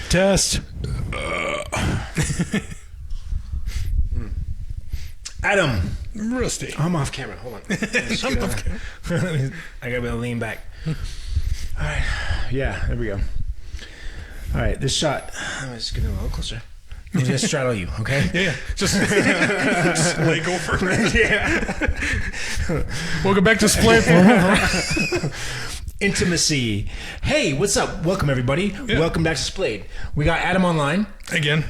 Test. Adam. Rusty. I'm off camera. Hold on. I'm off camera. I gotta be able to lean back. All right. Yeah, there we go. All right, this shot. I'm just getting a little closer. I'm gonna straddle you, okay? Yeah. Just leg over. Yeah. Welcome back to Splayed. Intimacy. Hey, what's up? Welcome, everybody. Yeah. Welcome back to Splayed. We got Adam online. Again.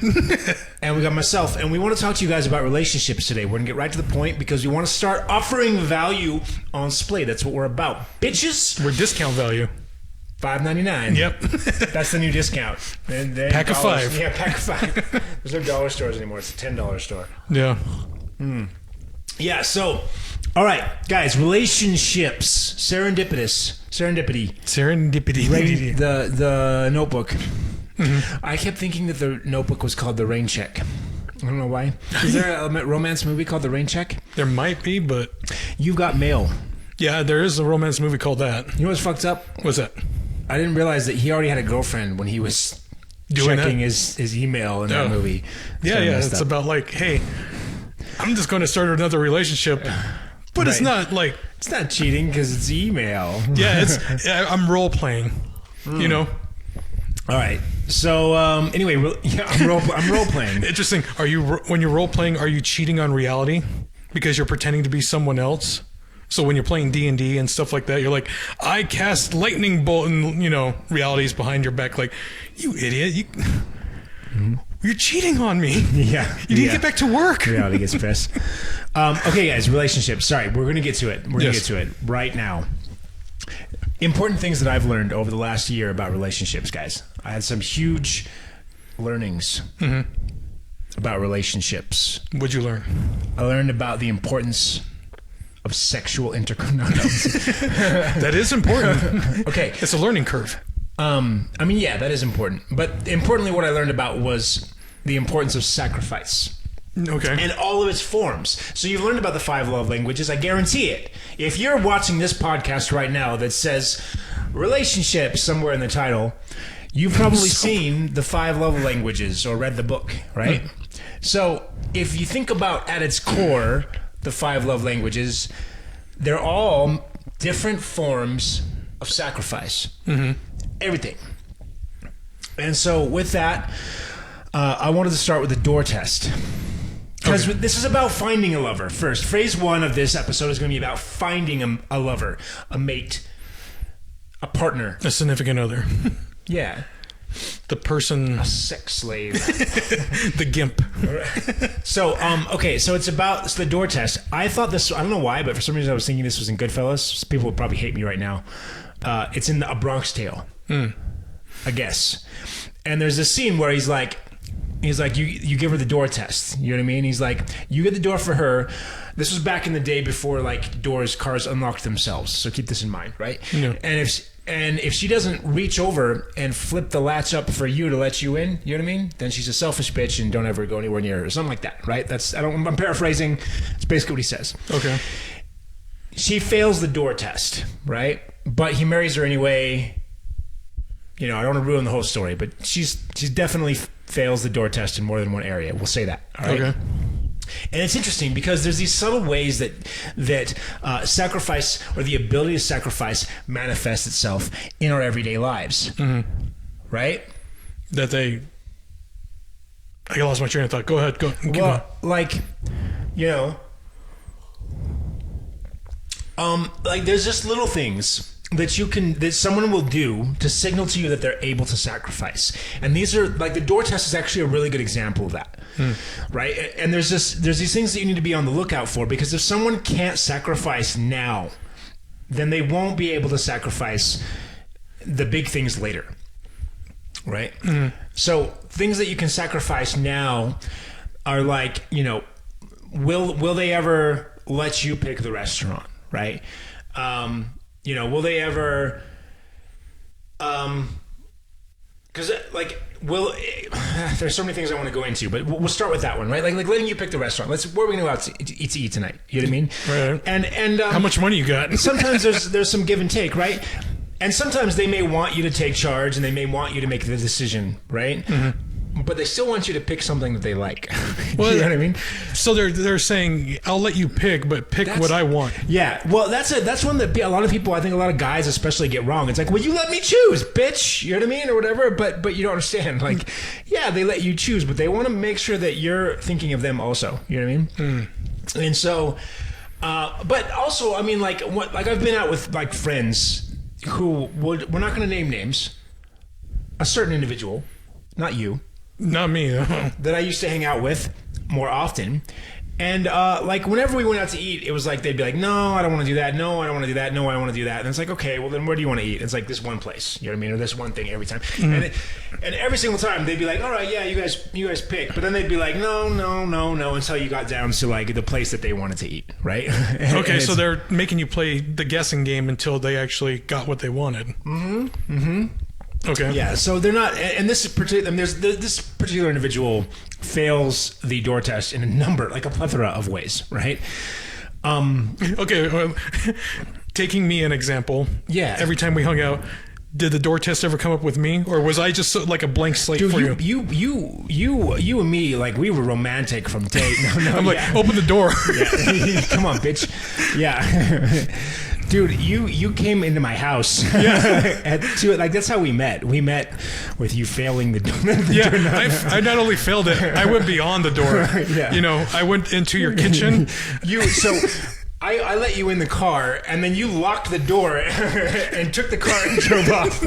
And we got myself. And we want to talk to you guys about relationships today. We're going to get right to the point because we want to start offering value on Splayed. That's what we're about. Bitches. We're discount value. $5.99. Yep. That's the new discount. And Pack of five. Yeah, pack of five. There's no dollar stores anymore. It's a $10 store. Yeah. Yeah, so, all right, guys, relationships. Serendipity. Serendipity. The Notebook. Mm-hmm. I kept thinking that the Notebook was called The Rain Check. I don't know why. Is there a romance movie called The Rain Check? There might be, but... You've Got Mail. Yeah, there is a romance movie called that. You know what's fucked up? What's that? I didn't realize that he already had a girlfriend when he was checking his email in that movie. Yeah, it's about like, hey, I'm just going to start another relationship, but it's not like... It's not cheating because it's email. Yeah, I'm role-playing, you know? All right. So, anyway, I'm role-playing. Interesting. When you're role-playing, are you cheating on reality because you're pretending to be someone else? So when you're playing D&D and stuff like that, you're like, I cast lightning bolt, and reality's behind your back. Like, you idiot! You're cheating on me. Yeah, you need to get back to work. Reality gets pissed. Okay, guys, relationships. Sorry, we're gonna get to it. We're gonna get to it right now. Important things that I've learned over the last year about relationships, guys. I had some huge learnings about relationships. What'd you learn? I learned about the importance of sexual intercourse. That is important. Okay. It's a learning curve. Yeah, that is important. But importantly, what I learned about was the importance of sacrifice. Okay. And all of its forms. So you've learned about the 5 love languages. I guarantee it. If you're watching this podcast right now that says relationships somewhere in the title, you've probably seen the 5 love languages or read the book, right? So if you think about at its core... the 5 love languages, they're all different forms of sacrifice. Everything. And so with that, I wanted to start with the door test. Because this is about finding a lover first. Phase 1 of this episode is going to be about finding a lover, a mate, a partner. A significant other. Yeah. The person... A sex slave. The gimp. So, so it's about the door test. I thought this, I don't know why, but for some reason I was thinking this was in Goodfellas. People would probably hate me right now. It's in A Bronx Tale, I guess. And there's this scene where he's like, you give her the door test. You know what I mean? He's like, you get the door for her. This was back in the day before cars unlocked themselves. So keep this in mind, right? Yeah. And if she doesn't reach over and flip the latch up for you to let you in, you know what I mean? Then she's a selfish bitch and don't ever go anywhere near her or something like that, right? I'm paraphrasing. It's basically what he says. Okay. She fails the door test, right? But he marries her anyway. I don't want to ruin the whole story, but she's definitely fails the door test in more than one area. We'll say that. All right? Okay. And it's interesting because there's these subtle ways that sacrifice or the ability to sacrifice manifests itself in our everyday lives, right? I lost my train of thought. Go ahead. Go. Well, there's just little things that someone will do to signal to you that they're able to sacrifice. And these are the door test is actually a really good example of that. Right? And there's these things that you need to be on the lookout for, because if someone can't sacrifice now, then they won't be able to sacrifice the big things later. Right? So things that you can sacrifice now are will they ever let you pick the restaurant? Right? Will they ever, because there's so many things I want to go into, but we'll start with that one, right? Like letting you pick the restaurant. Where are we going to go out to eat tonight? You know what I mean? Right. And how much money you got? Sometimes there's some give and take, right? And sometimes they may want you to take charge and they may want you to make the decision, right? But they still want you to pick something that they like. Well, you know what I mean? So they're saying, I'll let you pick, but pick what I want. Yeah. Well, that's one that a lot of people, I think a lot of guys especially, get wrong. It's like, well, you let me choose, bitch. You know what I mean? Or whatever. But you don't understand. Like, yeah, they let you choose, but they want to make sure that you're thinking of them also. You know what I mean? And so, but also, I mean, like I've been out with like friends who we're not going to name names. A certain individual, not you. Not me. That I used to hang out with more often. And like whenever we went out to eat, it was like they'd be like, no, I don't want to do that. No, I don't want to do that. No, I don't want to do that. And it's like, okay, well then where do you want to eat? It's like this one place, you know what I mean? Or this one thing every time. And every single time they'd be like, all right, yeah, you guys pick. But then they'd be like, no, until you got down to like the place that they wanted to eat, right? Okay, so they're making you play the guessing game until they actually got what they wanted. Okay. Yeah, so they're not, and this particular, I mean, this particular individual fails the door test in a plethora of ways, right? Okay, well, taking me an example. Yeah. Every time we hung out, did the door test ever come up with me, or was I just like a blank slate for you? You and me, like we were romantic from day. No, I'm like, open the door. Yeah. Come on, bitch. Yeah. Dude, you came into my house. Yeah. Like that's how we met. We met with you failing the door. I not only failed it, I went beyond the door. Yeah. You know, I went into your kitchen. I let you in the car, and then you locked the door and took the car and drove off.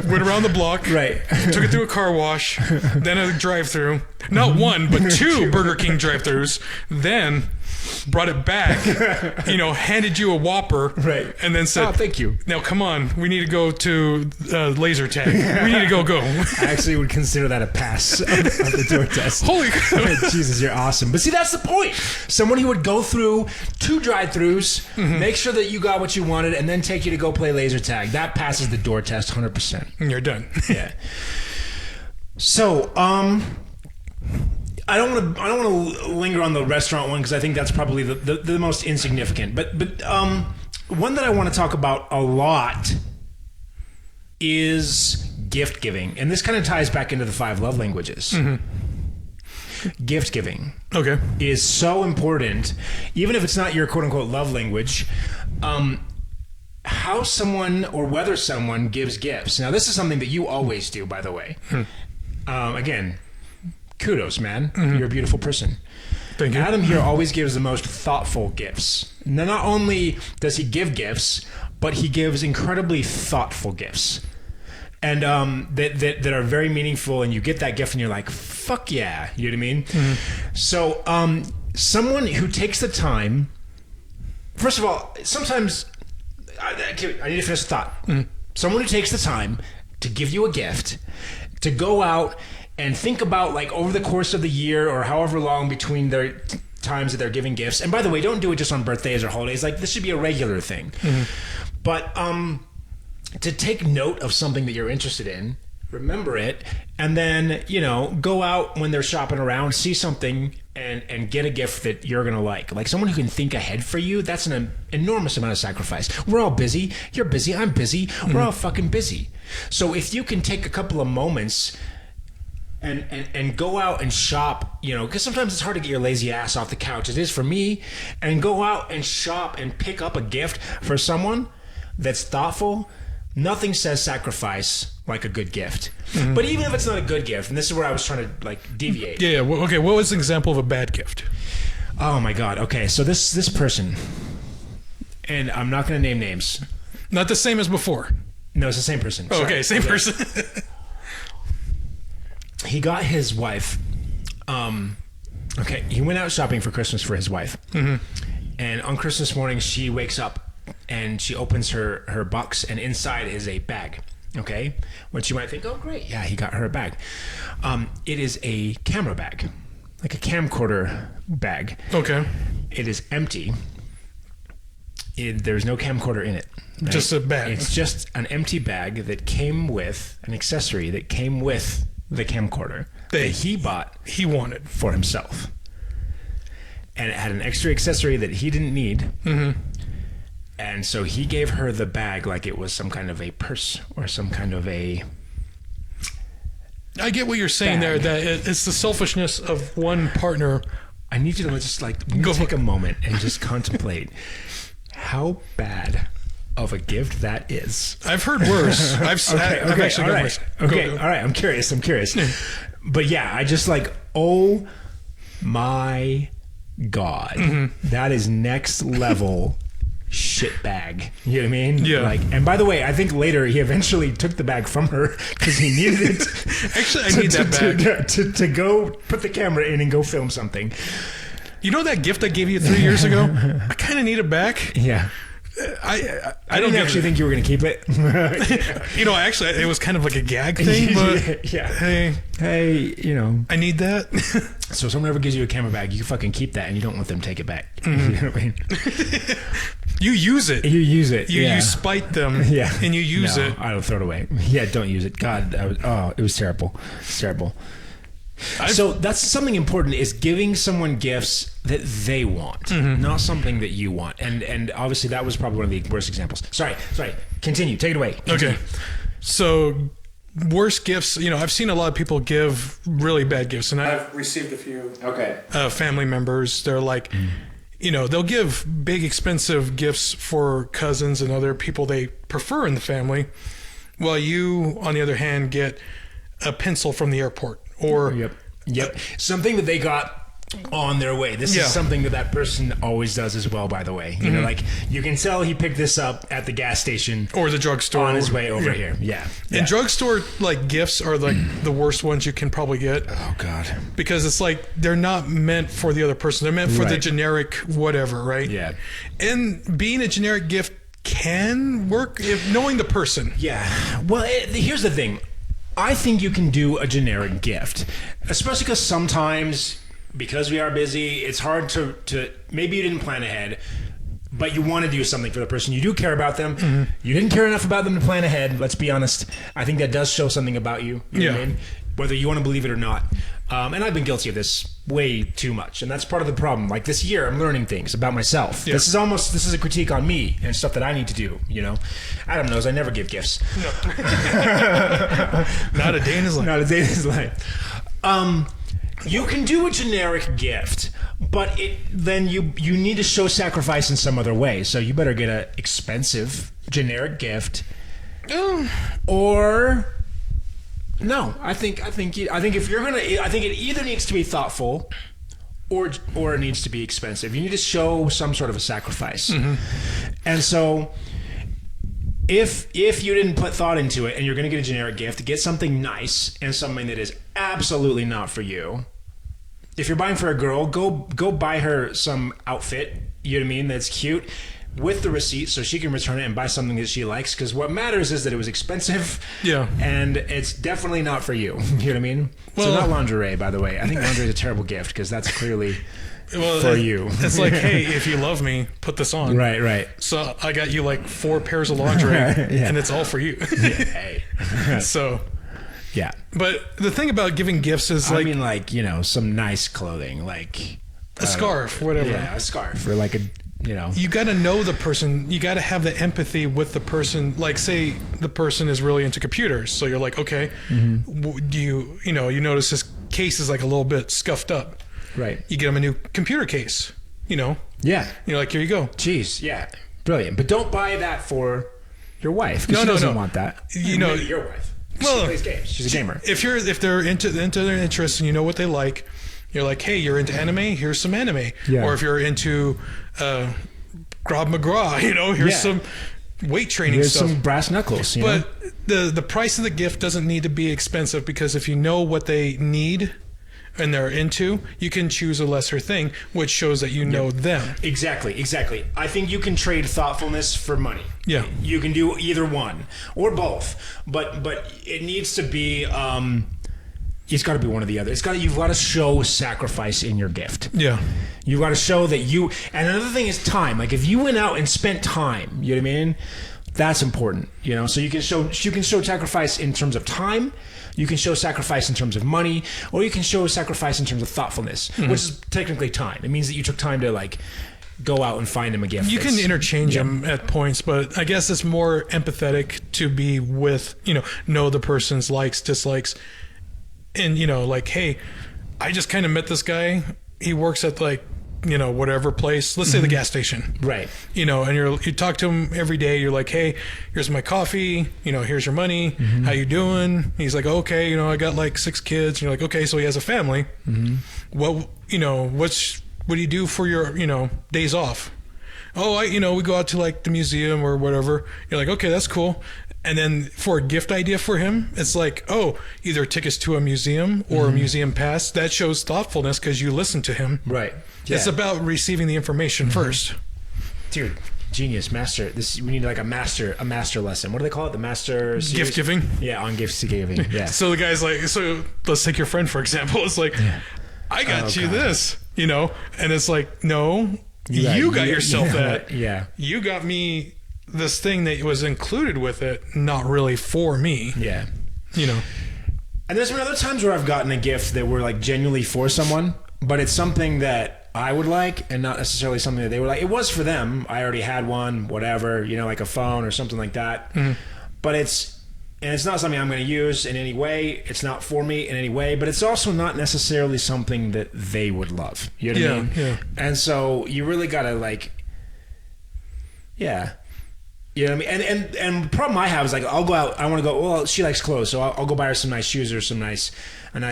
Went around the block. Right. Took it through a car wash, then a drive-through. Not one, but two Burger King drive-thrus. Then brought it back, handed you a Whopper. Right. And then said, oh, thank you. Now, come on. We need to go to laser tag. We need to go. I actually would consider that a pass of the door test. Holy crap. Jesus, you're awesome. But see, that's the point. Someone who would go through 2 drive-thrus, make sure that you got what you wanted, and then take you to go play laser tag. That passes the door test 100%. And you're done. Yeah. So, I don't want to linger on the restaurant one because I think that's probably the most insignificant. But one that I want to talk about a lot is gift giving, and this kind of ties back into the 5 love languages. Gift giving, okay, is so important, even if it's not your quote unquote love language. How someone or whether someone gives gifts. Now, this is something that you always do, by the way. Again. Kudos, man. You're a beautiful person. Thank you. Adam here always gives the most thoughtful gifts. Now, not only does he give gifts, but he gives incredibly thoughtful gifts. And that are very meaningful, and you get that gift and you're like, fuck yeah. You know what I mean? So someone who takes the time, first of all, sometimes, I need to finish the thought. Someone who takes the time to give you a gift, to go out and think about, like, over the course of the year or however long between their times that they're giving gifts. And by the way, don't do it just on birthdays or holidays. Like, this should be a regular thing. But to take note of something that you're interested in, remember it, and then, go out when they're shopping around, see something, and get a gift that you're going to like. Like, someone who can think ahead for you, that's an enormous amount of sacrifice. We're all busy. You're busy. I'm busy. We're all fucking busy. So if you can take a couple of moments and go out and shop, because sometimes it's hard to get your lazy ass off the couch. It is for me. And go out and shop and pick up a gift for someone that's thoughtful. Nothing says sacrifice like a good gift. But even if it's not a good gift, and this is where I was trying to deviate. Yeah. Well, okay. What was an example of a bad gift? Oh my God. Okay. So this person, and I'm not going to name names. Not the same as before. No, it's the same person. Oh, okay. Same person. He got his wife. He went out shopping for Christmas for his wife. And on Christmas morning, she wakes up and she opens her box, and inside is a bag. Okay, which you might think, oh great, yeah, he got her a bag. It is a camera bag, like a camcorder bag. Okay. It is empty. There's no camcorder in it. Right? Just a bag. It's just an empty bag that came with an accessory that came with the camcorder that he wanted for himself, and it had an extra accessory that he didn't need. And so he gave her the bag like it was some kind of a purse or some kind of a... I get what you're saying Bag. there, that it's the selfishness of one partner. I need you to just like take a moment and just contemplate how bad of a gift that is. I've heard worse. I've actually all got right. worse. Okay, Go. all right. I'm curious. But yeah, I just like, oh my God, that is next level shit bag. You know what I mean? Yeah. Like, and by the way, I think later he eventually took the bag from her because he needed it. Actually, I need that bag. To go put the camera in and go film something. You know that gift I gave you 3 years ago? I kind of need it back. Yeah. I I don't didn't actually think you were going to keep it. Actually, it was kind of like a gag thing, but Yeah. hey, you know. I need that. So if someone ever gives you a camera bag, you fucking keep that and you don't let them take it back. You know what I mean? You use it. You use it. You spite them, Yeah. and you use No, it. I don't throw it away. Yeah, don't use it. God, it was terrible. It's terrible. So that's something important, is giving someone gifts that they want, not something that you want. And obviously that was probably one of the worst examples. Sorry. Continue. Take it away. Continue. Okay. So, worst gifts, I've seen a lot of people give really bad gifts, and I've received a few. Okay. Family members, they're like, they'll give big expensive gifts for cousins and other people they prefer in the family, while you, on the other hand, get a pencil from the airport. Or Yep. Something that they got on their way. This is something that person always does as well, by the way. You know, like you can tell he picked this up at the gas station or the drugstore on his way over here. Yeah. And drugstore like gifts are like the worst ones you can probably get. Oh God. Because it's like they're not meant for the other person. They're meant for the generic whatever, right? Yeah. And being a generic gift can work if knowing the person. Yeah. Well, here's the thing. I think you can do a generic gift, especially because sometimes, because we are busy, it's hard to maybe you didn't plan ahead, but you want to do something for the person. You do care about them. You didn't care enough about them to plan ahead. Let's be honest. I think that does show something about you. You know what I mean? Whether you want to believe it or not. And I've been guilty of this way too much. And that's part of the problem. Like this year, I'm learning things about myself. Yeah. This is a critique on me and stuff that I need to do, Adam knows I never give gifts. No. Not a day in his life. Not a day in his life. You can do a generic gift, but then you need to show sacrifice in some other way. So you better get an expensive generic gift. Or... No, I think if you're gonna, I think it either needs to be thoughtful, or it needs to be expensive. You need to show some sort of a sacrifice, and so if you didn't put thought into it and you're gonna get a generic gift, get something nice and something that is absolutely not for you. If you're buying for a girl, go buy her some outfit. You know what I mean? That's cute. With the receipt so she can return it and buy something that she likes, because what matters is that it was expensive and it's definitely not for you. You know what I mean? So not lingerie, by the way. I think lingerie is a terrible gift because that's clearly for you. It's like, hey, if you love me, put this on. Right. So I got you like 4 pairs of lingerie and it's all for you. Hey. So yeah. But the thing about giving gifts is like, I mean, like, some nice clothing, like a scarf, whatever. Yeah, a scarf or like a you got to know the person. You got to have the empathy with the person. Like, say the person is really into computers, so you're like, okay, do you notice his case is like a little bit scuffed up, right? You get him a new computer case, yeah. You're like, here you go. Jeez, yeah, brilliant. But don't buy that for your wife. She doesn't want that. Maybe your wife. Well, she plays games. She's a gamer. If they're into their interests and you know what they like. You're like, hey, you're into anime? Here's some anime. Yeah. Or if you're into Krav Maga, here's some weight training stuff. Here's some brass knuckles. But the price of the gift doesn't need to be expensive, because if you know what they need and they're into, you can choose a lesser thing, which shows that you know them. Exactly. I think you can trade thoughtfulness for money. Yeah. You can do either one or both, but it needs to be... it's got to be one or the other. You've got to show sacrifice in your gift. Yeah. You've got to show that you... And another thing is time. Like, if you went out and spent time, you know what I mean? That's important, So you can show sacrifice in terms of time, you can show sacrifice in terms of money, or you can show sacrifice in terms of thoughtfulness, which is technically time. It means that you took time to, like, go out and find him a gift. You can interchange them at points, but I guess it's more empathetic to be with, know the person's likes, dislikes, and, like, hey, I just kind of met this guy. He works at, like, whatever place. Let's say the gas station. Right. And you talk to him every day. You're like, hey, here's my coffee. Here's your money. How you doing? He's like, okay, I got like 6 kids. And you're like, okay, so he has a family. What do you do for your, days off? Oh, we go out to like the museum or whatever. You're like, okay, that's cool. And then for a gift idea for him, it's like, oh, either tickets to a museum or a museum pass. That shows thoughtfulness because you listen to him. Right. Yeah. It's about receiving the information first. Dude, genius, master. We need like a master lesson. What do they call it? The master series? Gift giving? Yeah, on gift giving. Yeah. So the guy's like, so let's take your friend, for example. It's like, I got you this, and it's like, no, you got yourself that. Yeah. You got me this thing that was included with it, not really for me. Yeah. And there's been other times where I've gotten a gift that were like genuinely for someone, but it's something that I would like and not necessarily something that they were like. It was for them. I already had one, whatever, like a phone or something like that. But it's not something I'm going to use in any way. It's not for me in any way, but it's also not necessarily something that they would love. You know what I mean? Yeah. And so you really got to like, yeah. You know what I mean? And the problem I have is like, I'll go out, I want to go, well, she likes clothes, so I'll go buy her some nice shoes or a nice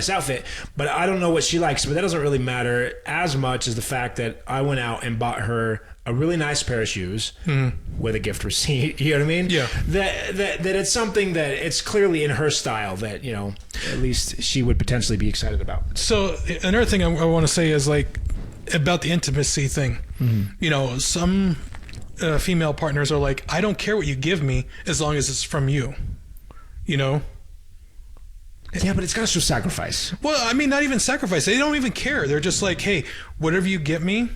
outfit, but I don't know what she likes, but that doesn't really matter as much as the fact that I went out and bought her a really nice pair of shoes with a gift receipt. You know what I mean? Yeah. That it's something that it's clearly in her style that, at least she would potentially be excited about. So another thing I want to say is like about the intimacy thing. Some female partners are like, I don't care what you give me as long as it's from you. Yeah, but it's got to show sacrifice. Well, I mean, not even sacrifice. They don't even care. They're just like, hey, whatever you get me,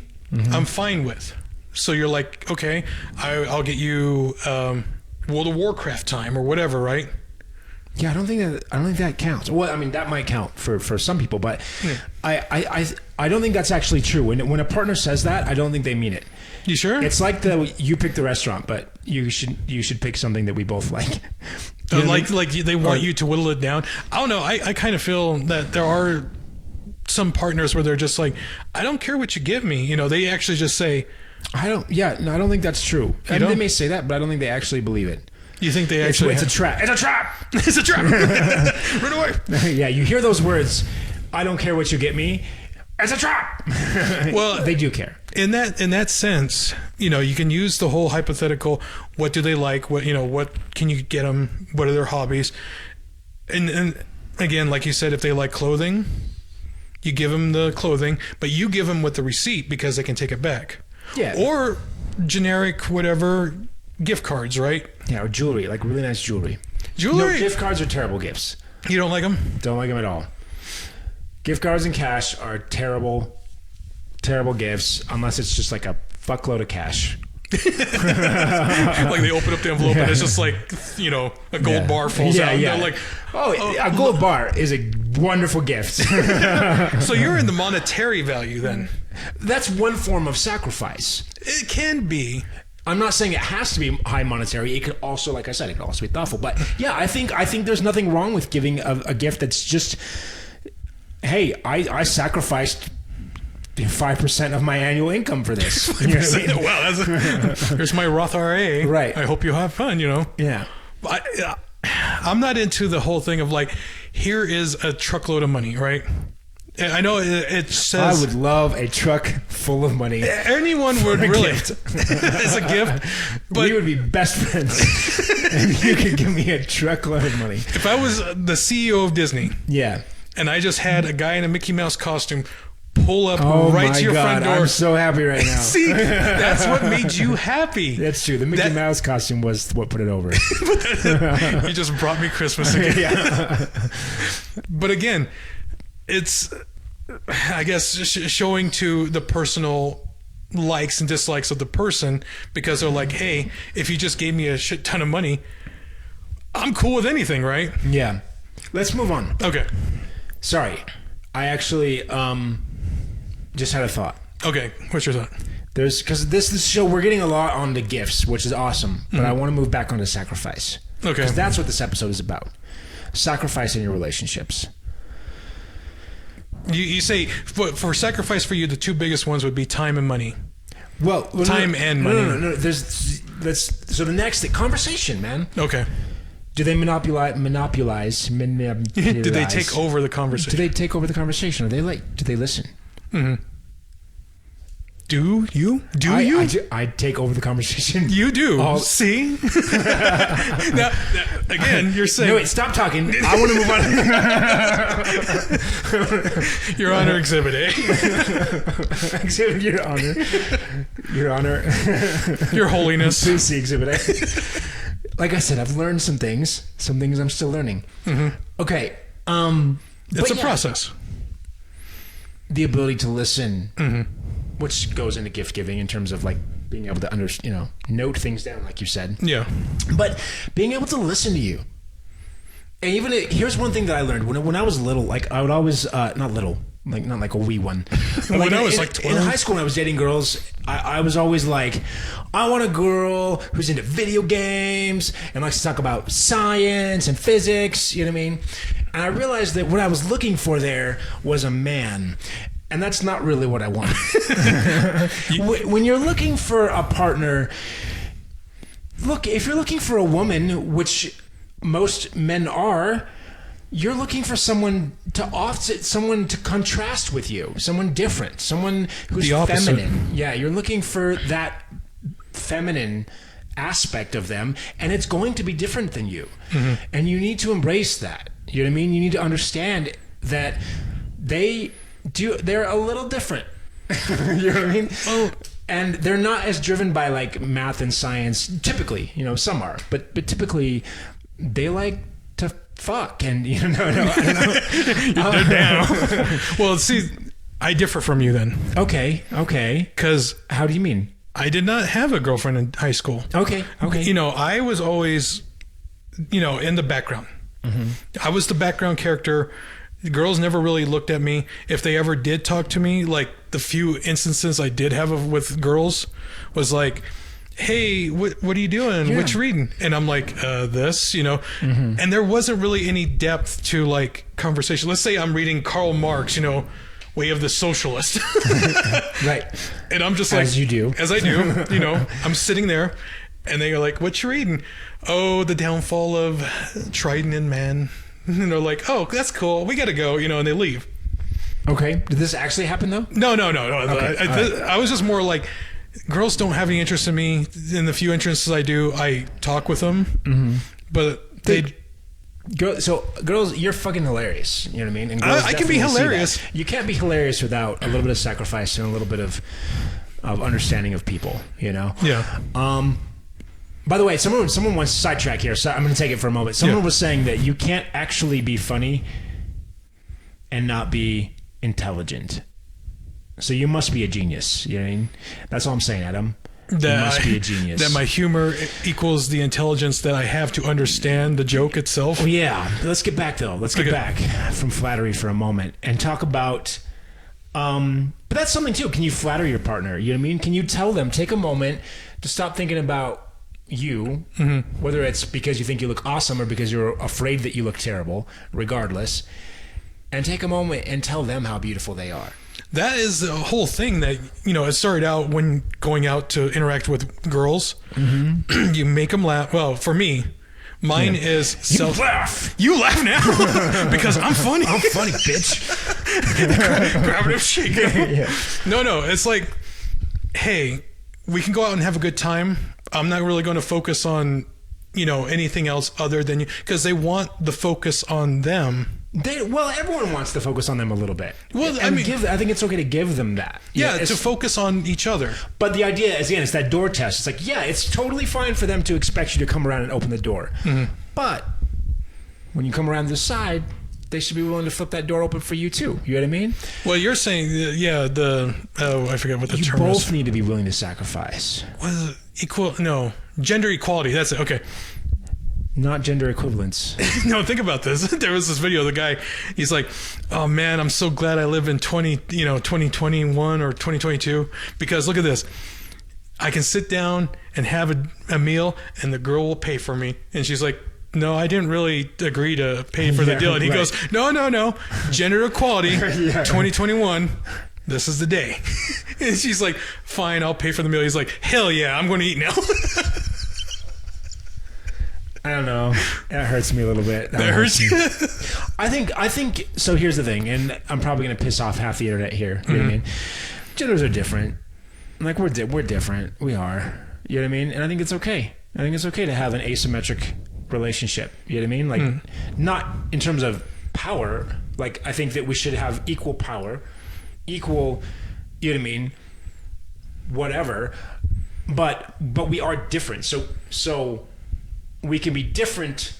I'm fine with. So you're like, okay, I'll get you World of Warcraft time or whatever, right? Yeah, I don't think that counts. Well, I mean, that might count for some people, but I don't think that's actually true. When a partner says that, I don't think they mean it. You sure? It's like you pick the restaurant, but you should pick something that we both like. Like they want you to whittle it down. I don't know. I kind of feel that there are some partners where they're just like, I don't care what you give me. They actually just say, I don't think that's true. I mean, they may say that, but I don't think they actually believe it. You think they actually? It's a trap. It's a trap. It's a trap. Run away. Yeah, you hear those words. I don't care what you get me. It's a trap. Well, they do care. In that sense, you can use the whole hypothetical. What do they like? What can you get them? What are their hobbies? And again, like you said, if they like clothing, you give them the clothing, but you give them with the receipt because they can take it back. Yeah. Or generic whatever gift cards, right? Yeah, or jewelry, like really nice jewelry. Jewelry. No, gift cards are terrible gifts. You don't like them? Don't like them at all. Gift cards and cash are terrible gifts unless it's just like a fuckload of cash. Like they open up the envelope and it's just like, a gold bar falls out. And they're like, a gold bar is a wonderful gift. So you're in the monetary value then? That's one form of sacrifice. It can be. I'm not saying it has to be high monetary. It could also, like I said, it could also be thoughtful. But yeah, I think there's nothing wrong with giving a gift that's just, hey, I sacrificed 5% of my annual income for this. You know what I mean? Wow, there's my Roth IRA. Right. I hope you have fun, Yeah. I'm not into the whole thing of like, here is a truckload of money, right? I know it says... I would love a truck full of money. Anyone would really... As a gift. But we would be best friends. And you could give me a truckload of money. If I was the CEO of Disney... Yeah. And I just had a guy in a Mickey Mouse costume pull up right to your front door. I'm so happy right now. See, that's what made you happy. That's true. The Mickey Mouse costume was what put it over. You just brought me Christmas again. Yeah. But again, it's, I guess, showing to the personal likes and dislikes of the person, because they're like, hey, if you just gave me a shit ton of money, I'm cool with anything, right? Yeah. Let's move on. Okay. Sorry. I actually just had a thought. Okay. What's your thought? because this show we're getting a lot on the gifts, which is awesome, but I want to move back onto sacrifice. Okay. Because that's what this episode is about. Sacrifice in your relationships. You say for sacrifice for you, the two biggest ones would be time and money. Well, time and money. No. So the next thing, conversation, man. Okay. Do they monopolize? Do they take over the conversation? Do they take over the conversation? Do they listen? Mm-hmm. Do you? I take over the conversation. You do. See? now, again, you're saying... No, wait, stop talking. I want to move on. Your Honor, Exhibit A. Exhibit Your Honor. Your Honor. Your Holiness. Please see Exhibit A. Like I said, I've learned some things. Some things I'm still learning. Mm-hmm. Okay. It's a process. The ability to listen... Mm-hmm. Which goes into gift giving in terms of like being able to note things down, like you said. Yeah. But being able to listen to you. And even here's one thing that I learned when I was little. Like I would always not little, like not like a wee one. But when I was like 12. In high school, when I was dating girls, I was always like, I want a girl who's into video games and likes to talk about science and physics. You know what I mean? And I realized that what I was looking for there was a man. And that's not really what I want. When you're looking for a partner, look, if you're looking for a woman, which most men are, you're looking for someone to contrast with you, someone different, someone who's feminine. Yeah, you're looking for that feminine aspect of them, and it's going to be different than you. Mm-hmm. And you need to embrace that. You know what I mean? You need to understand that they're a little different. You know what I mean? Oh, and they're not as driven by like math and science. Typically, some are, but typically they like to fuck. And I don't know. They're down. Well, see, I differ from you then. Okay. Because how do you mean? I did not have a girlfriend in high school. Okay. I was always, in the background. Mm-hmm. I was the background character. Girls never really looked at me. If they ever did talk to me, like the few instances I did have with girls was like, hey, what are you doing? Yeah. What you reading? And I'm like, this, Mm-hmm. And there wasn't really any depth to like conversation. Let's say I'm reading Karl Marx, Way of the Socialist. Right. And I'm just like, as you do. As I do, I'm sitting there and they are like, what you reading? Oh, The Downfall of Trident and Man. And they're like, oh, that's cool. We got to go, and they leave. Okay. Did this actually happen, though? No. Okay. I was just more like, girls don't have any interest in me. In the few interests I do, I talk with them. Mm-hmm. But So, girls, you're fucking hilarious. You know what I mean? And girls I can be hilarious. You can't be hilarious without a little bit of sacrifice and a little bit of understanding of people, Yeah. By the way, someone wants to sidetrack here, so I'm going to take it for a moment. Someone was saying that you can't actually be funny and not be intelligent. So you must be a genius. You know what I mean? That's all I'm saying, Adam. You must be a genius. That my humor equals the intelligence that I have to understand the joke itself. Oh, yeah. Let's get back, though. Let's get back from flattery for a moment and talk about... but that's something, too. Can you flatter your partner? You know what I mean? Can you tell them, take a moment to stop thinking about you, mm-hmm. whether it's because you think you look awesome or because you're afraid that you look terrible, regardless, and take a moment and tell them how beautiful they are. That is the whole thing that, it started out when going out to interact with girls. Mm-hmm. You make them laugh. Well, for me, mine is self. You laugh. You laugh now because I'm funny. I'm funny, bitch. Grab it up, shake it. Yeah. No. It's like, hey, we can go out and have a good time. I'm not really going to focus on, anything else other than you, because they want the focus on them. Everyone wants to focus on them a little bit. Well, I think it's okay to give them that. Yeah, to focus on each other. But the idea is, again, it's that door test. It's like, yeah, it's totally fine for them to expect you to come around and open the door. Mm-hmm. But when you come around the side, they should be willing to flip that door open for you too. You know what I mean? Well, you're saying, I forget what the term is. You both need to be willing to sacrifice. What is it? Gender equality. That's it. Okay. Not gender equivalence. No, think about this. There was this video of the guy. He's like, "Oh man, I'm so glad I live in 2021 or 2022 because look at this. I can sit down and have a meal, and the girl will pay for me." And she's like, "No, I didn't really agree to pay for the deal." And he goes, "No, gender equality, 2021. This is the day." And she's like, "Fine, I'll pay for the meal." He's like, "Hell yeah, I'm going to eat now." I don't know. That hurts me a little bit. That hurts you. I think. So here's the thing, and I'm probably going to piss off half the internet here. You know what I mean? Genders are different. Like we're different. We are. You know what I mean? And I think it's okay. I think it's okay to have an asymmetric relationship. You know what I mean? Like not in terms of power. Like I think that we should have equal power, equal. You know what I mean? Whatever. But we are different. So we can be different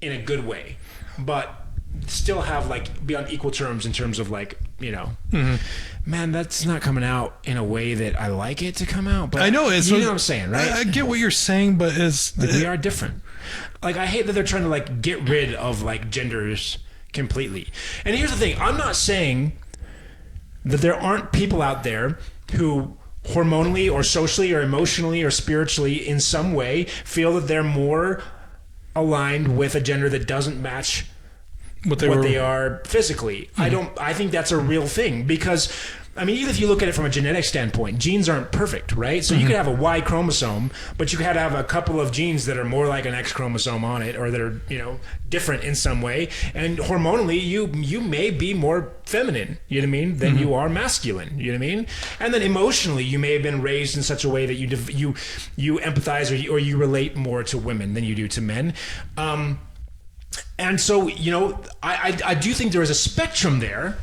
in a good way, but still have like be on equal terms in terms of like, you know, man, that's not coming out in a way that I like it to come out. But I know it's you know what I'm saying, right? I get what you're saying, but it's like we are different. Like I hate that they're trying to like get rid of like genders completely. And here's the thing: I'm not saying that there aren't people out there who hormonally or socially or emotionally or spiritually in some way feel that they're more aligned with a gender that doesn't match what they are physically. I think that's a real thing because I mean, even if you look at it from a genetic standpoint, genes aren't perfect, right? So you could have a Y chromosome, but you could have a couple of genes that are more like an X chromosome on it, or that are, you know, different in some way. And hormonally, you may be more feminine, you know what I mean, than you are masculine, you know what I mean? And then emotionally, you may have been raised in such a way that you empathize or you relate more to women than you do to men. And so, you know, I do think there is a spectrum there.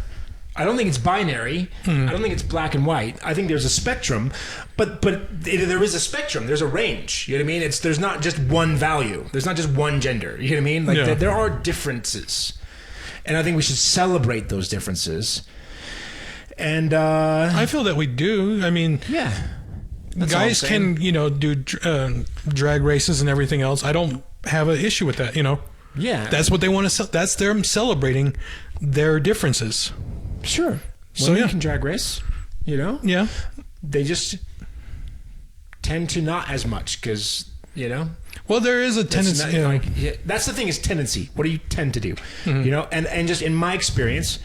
I don't think it's binary. I don't think it's black and white. I think there's a spectrum, but there is a spectrum. There's a range. You know what I mean? There's not just one value. There's not just one gender. You know what I mean? Like there are differences, and I think we should celebrate those differences. And I feel that we do. I mean, yeah, guys can, you know, do drag races and everything else. I don't have an issue with that. You know, that's what they want to. That's them celebrating their differences. Sure. So you can drag race, you know? Yeah. They just tend to not as much because, you know? Well, there is a tendency. That's the thing is tendency. What do you tend to do? You know? And just in my experience,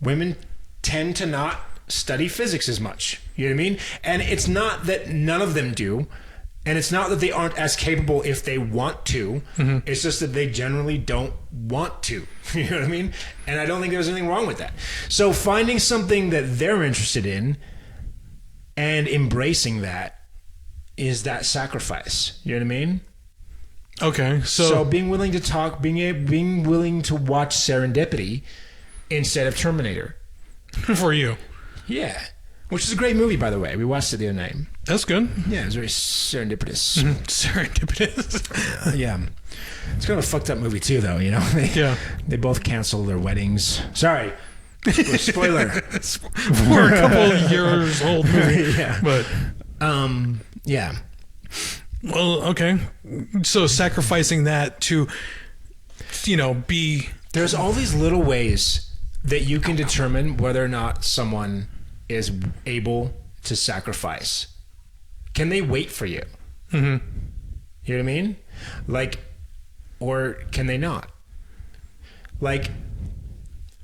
women tend to not study physics as much. You know what I mean? And it's not that none of them do. And it's not that they aren't as capable if they want to. It's just that they generally don't want to. You know what I mean? And I don't think there's anything wrong with that. So finding something that they're interested in and embracing that is that sacrifice. You know what I mean? Okay. So being willing to talk, being willing to watch Serendipity instead of Terminator. For you. Yeah. Which is a great movie, by the way. We watched it the other night. That's good. Yeah, it was very serendipitous. Serendipitous. Yeah. It's kind of a fucked up movie, too, though, you know? They both canceled their weddings. Sorry. Spoiler. For a couple years old movie. Yeah. But, yeah. Well, okay. So sacrificing that to, you know, be... There's all these little ways that you can determine whether or not someone is able to sacrifice. Can they wait for you? You know what I mean? Like, or can they not? Like,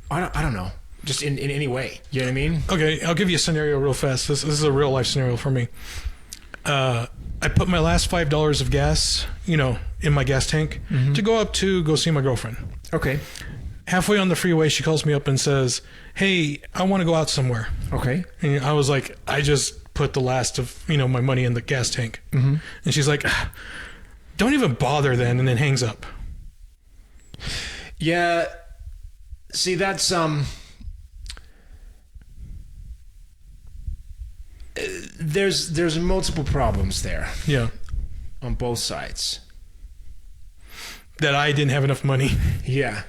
I don't know. Just in any way. You know what I mean? Okay, I'll give you a scenario real fast. This is a real life scenario for me. I put my last $5 of gas, you know, in my gas tank to go see my girlfriend. Okay. Halfway on the freeway, she calls me up and says, "Hey, I want to go out somewhere." Okay. And I was like, I just put the last of, you know, my money in the gas tank. And she's like, "Don't even bother then," and then hangs up. Yeah. See, that's there's multiple problems there. Yeah. On both sides. That I didn't have enough money. Yeah.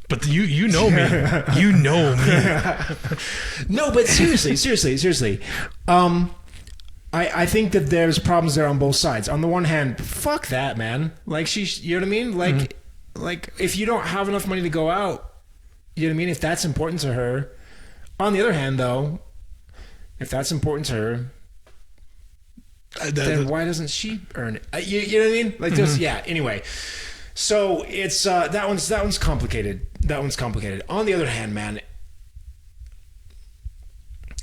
But you know me. You know me. No, but seriously. I think that there's problems there on both sides. On the one hand, fuck that, man. Like you know what I mean? Like if you don't have enough money to go out, you know what I mean? If that's important to her. On the other hand, though, if that's important to her, then why doesn't she earn it? You know what I mean? Like just anyway. So it's that one's complicated. That one's complicated. On the other hand, man,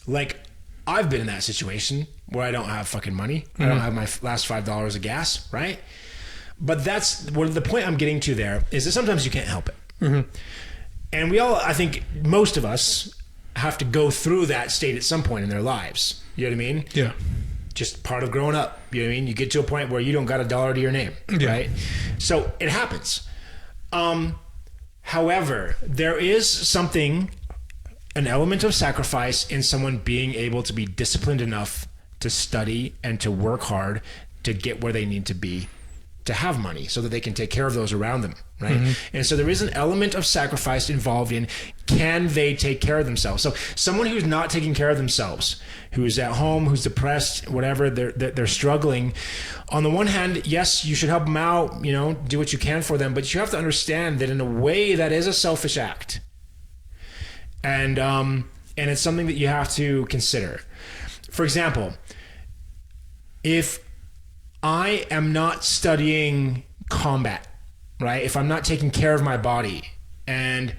like I've been in that situation where I don't have fucking money. I don't have my last $5 of gas, right? But that's what the point I'm getting to there is that sometimes you can't help it. And we all, I think most of us have to go through that state at some point in their lives. You know what I mean? Yeah. Just part of growing up. You know what I mean? You get to a point where you don't got $1 to your name, right? So it happens. However, there is something, an element of sacrifice in someone being able to be disciplined enough to study and to work hard to get where they need to be, to have money so that they can take care of those around them, right? And so there is an element of sacrifice involved in, can they take care of themselves? So someone who's not taking care of themselves, who's at home, who's depressed, whatever, they're struggling. On the one hand, yes, you should help them out, you know, do what you can for them, but you have to understand that in a way that is a selfish act. And it's something that you have to consider. For example, if I am not studying combat, right? If I'm not taking care of my body, and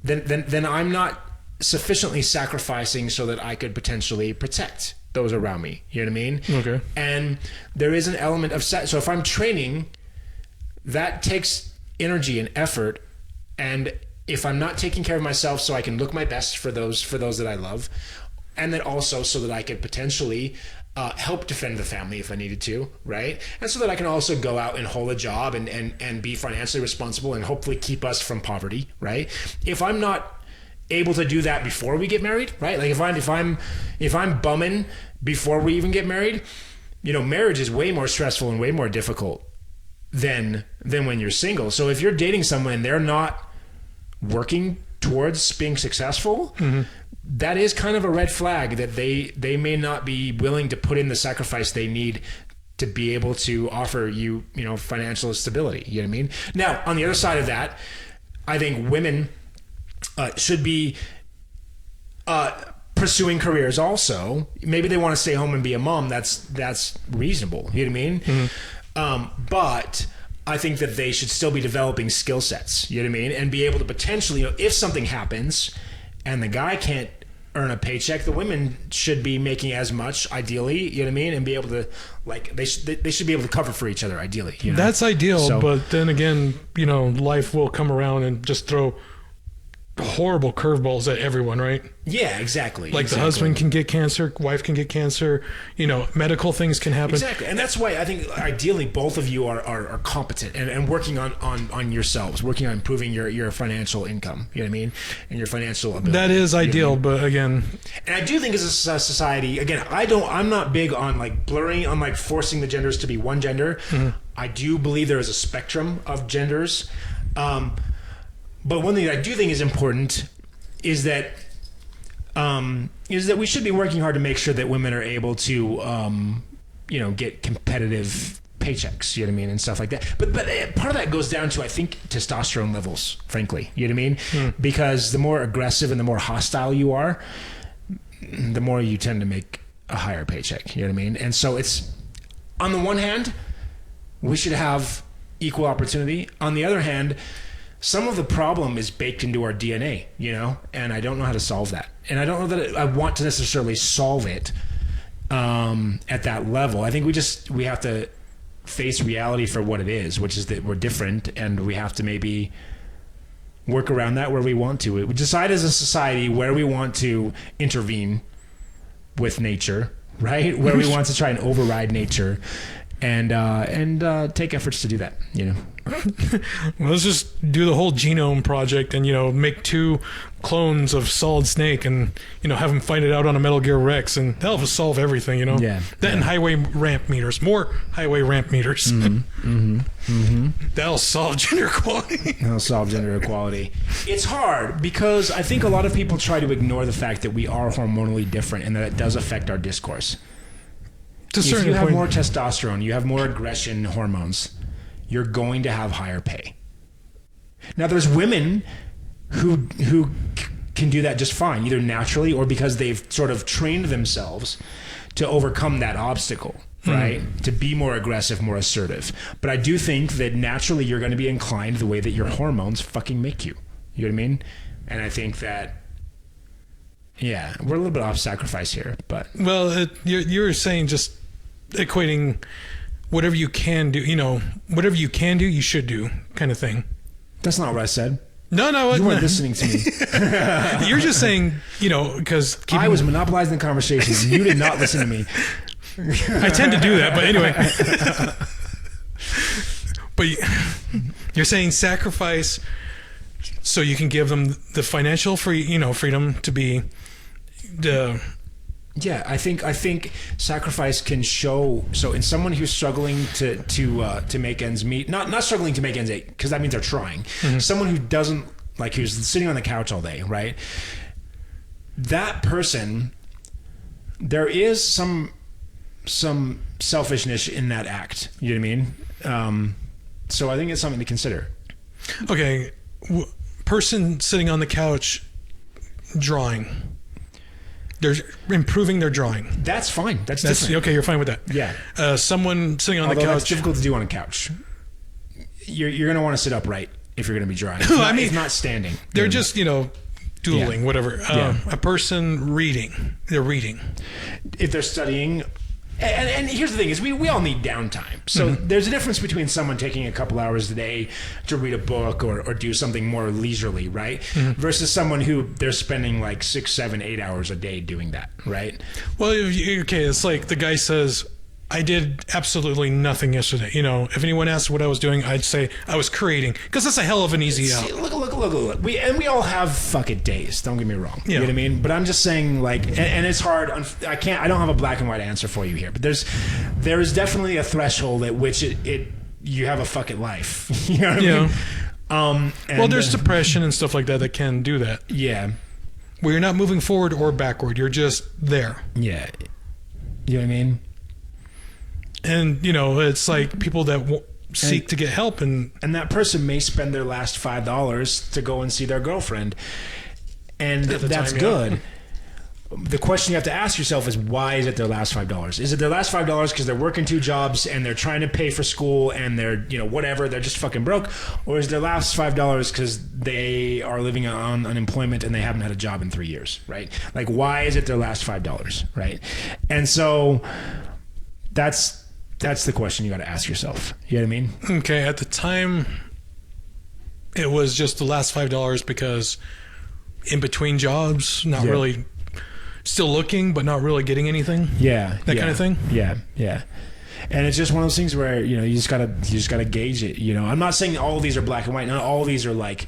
then I'm not sufficiently sacrificing so that I could potentially protect those around me. You know what I mean? Okay. And there is an element of so if I'm training, that takes energy and effort, and if I'm not taking care of myself so I can look my best for those that I love, and then also so that I could potentially help defend the family if I needed to, right? And so that I can also go out and hold a job and be financially responsible and hopefully keep us from poverty, right? If I'm not able to do that before we get married, right? Like if I'm bumming before we even get married, you know, marriage is way more stressful and way more difficult than when you're single. So if you're dating someone and they're not working towards being successful, that is kind of a red flag that they may not be willing to put in the sacrifice they need to be able to offer you, you know, financial stability. You know what I mean? Now, on the other side of that, I think women should be pursuing careers also. Maybe they want to stay home and be a mom. That's reasonable. You know what I mean? But I think that they should still be developing skill sets, you know what I mean? And be able to potentially, you know, if something happens and the guy can't earn a paycheck, the women should be making as much, ideally, you know what I mean? And be able to, like, they should be able to cover for each other, ideally. You know? That's ideal, but then again, you know, life will come around and just throw horrible curveballs at everyone, right? Yeah, exactly. Like the husband can get cancer, wife can get cancer, you know, medical things can happen. Exactly. And that's why I think ideally both of you are competent and working on yourselves, working on improving your financial income, you know what I mean? And your financial ability. That is ideal, but again, and I do think as a society, again, I'm not big on like blurring, on like forcing the genders to be one gender. I do believe there is a spectrum of genders. But one thing that I do think is important is that we should be working hard to make sure that women are able to, you know, get competitive paychecks, you know what I mean, and stuff like that. But part of that goes down to, I think, testosterone levels, frankly, you know what I mean? Because the more aggressive and the more hostile you are, the more you tend to make a higher paycheck, you know what I mean? And so it's, on the one hand, we should have equal opportunity. On the other hand, some of the problem is baked into our DNA, you know, and I don't know how to solve that. And I don't know that I want to necessarily solve it at that level. I think we have to face reality for what it is, which is that we're different, and we have to maybe work around that where we want to. We decide as a society where we want to intervene with nature, right? Where we want to try and override nature, and take efforts to do that, you know. Well, let's just do the whole genome project and, you know, make 2 clones of Solid Snake and, you know, have them fight it out on a Metal Gear Rex, and that'll solve everything, you know. And highway ramp meters, more highway ramp meters. That'll solve gender equality. That'll solve gender equality. It's hard because I think a lot of people try to ignore the fact that we are hormonally different and that it does affect our discourse. To a if certain you have point. more testosterone, you have more aggression hormones, you're going to have higher pay. Now, there's women who can do that just fine, either naturally or because they've sort of trained themselves to overcome that obstacle, right? To be more aggressive, more assertive. But I do think that naturally you're going to be inclined the way that your hormones fucking make you. You know what I mean? And I think that, yeah, we're a little bit off sacrifice here, but... Well, you're saying just equating whatever you can do, whatever you can do, you should do kind of thing. That's not what I said. No. You weren't listening to me. You're just saying, because... I was monopolizing the conversation. And you did not listen to me. I tend to do that, but anyway. But you're saying sacrifice so you can give them the financial freedom to be the... Yeah, I think sacrifice can show. So in someone who's struggling to make ends meet, not struggling to make ends meet, because that means they're trying. Someone who doesn't, like, who's sitting on the couch all day, right? That person, there is some selfishness in that act. You know what I mean? So I think it's something to consider. Okay, person sitting on the couch drawing. They're improving their drawing. That's fine. That's different. Okay, you're fine with that. Yeah. Someone sitting on Although the couch. that's difficult to do on a couch. You're going to want to sit upright if you're going to be drawing. It's not standing. They're just, doodling, whatever. A person reading. They're reading. If they're studying... And here's the thing is we all need downtime. So there's a difference between someone taking a couple hours a day to read a book or do something more leisurely, right? Versus someone who they're spending like 6, 7, 8 hours a day doing that, right? Well, okay, it's like the guy says, I did absolutely nothing yesterday. If anyone asked what I was doing, I'd say I was creating, because that's a hell of an easy out. Look. We all have fucking days. Don't get me wrong. Yeah. You know what I mean? But I'm just saying, like, and it's hard. I don't have a black and white answer for you here. But there is definitely a threshold at which you have a fucking life. You know what I mean? Well, there's depression and stuff like that can do that. Yeah. Where you're not moving forward or backward. You're just there. Yeah. You know what I mean? And, it's like people that seek to get help. And that person may spend their last $5 to go and see their girlfriend. And that's good. The question you have to ask yourself is, why is it their last $5? Is it their last $5 because they're working 2 jobs and they're trying to pay for school and they're, whatever, they're just fucking broke? Or is their last $5 because they are living on unemployment and they haven't had a job in 3 years, right? Like, why is it their last $5, right? And so that's the question you got to ask yourself. You know what I mean? Okay, at the time, it was just the last $5 because in between jobs, not really... Still looking, but not really getting anything. Yeah, that kind of thing. Yeah. And it's just one of those things where you just gotta gauge it. I'm not saying all of these are black and white. Not all of these are like.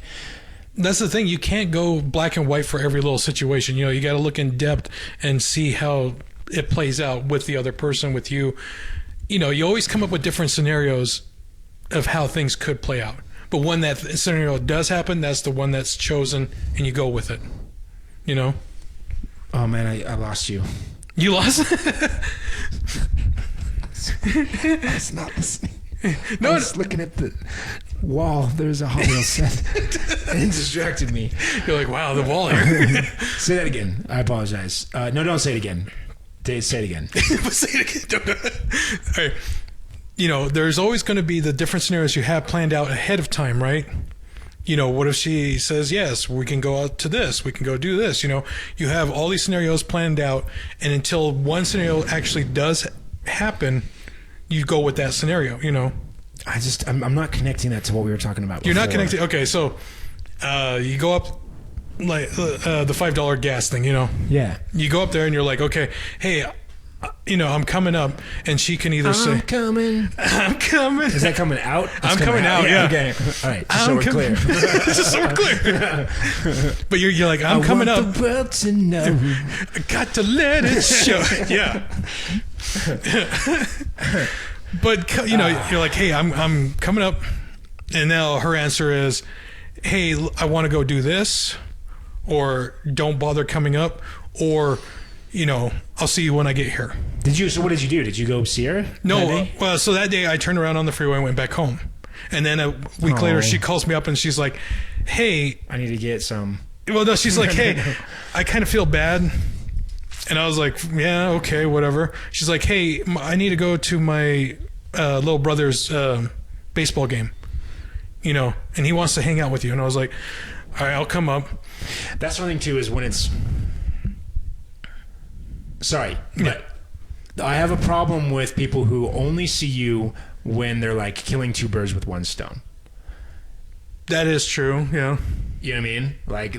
That's the thing. You can't go black and white for every little situation. You got to look in depth and see how it plays out with the other person, with you. You always come up with different scenarios of how things could play out. But when that scenario does happen, that's the one that's chosen, and you go with it. Oh man, I lost you. You lost? I was not listening. No, I was looking at the wall. There's a Hot Wheels set. It distracted me. You're like, wow, the wall here. Say that again. I apologize. No, don't say it again. Say it again. Say it again. All right. There's always going to be the different scenarios you have planned out ahead of time, right? What if she says, yes, we can go out to this, we can go do this, you have all these scenarios planned out, and until one scenario actually does happen, you go with that scenario, I'm not connecting that to what we were talking about before. You're not connecting. Okay. So, you go up like the $5 gas thing, Yeah. You go up there and you're like, okay, hey, I'm coming up, and she can either say, I'm coming. Is that coming out? I'm coming out, yeah. Okay. All right. Just so we're clear. Just so we're clear. But you're like, I'm coming up. I want the world to know. I got to let it show. Yeah. But, you're like, hey, I'm coming up. And now her answer is, hey, I want to go do this, or don't bother coming up, or, I'll see you when I get here. Did you? So what did you do? Did you go see her? No, well, so that day I turned around on the freeway and went back home. And then a week later, she calls me up and she's like, hey. I need to get some. Well, no, she's like, hey, I kind of feel bad. And I was like, yeah, okay, whatever. She's like, hey, I need to go to my little brother's baseball game, you know, and he wants to hang out with you. And I was like, all right, I'll come up. That's one thing, too, is when it's... Sorry, but I have a problem with people who only see you when they're like killing two birds with one stone. That is true, yeah. You know what I mean? Like,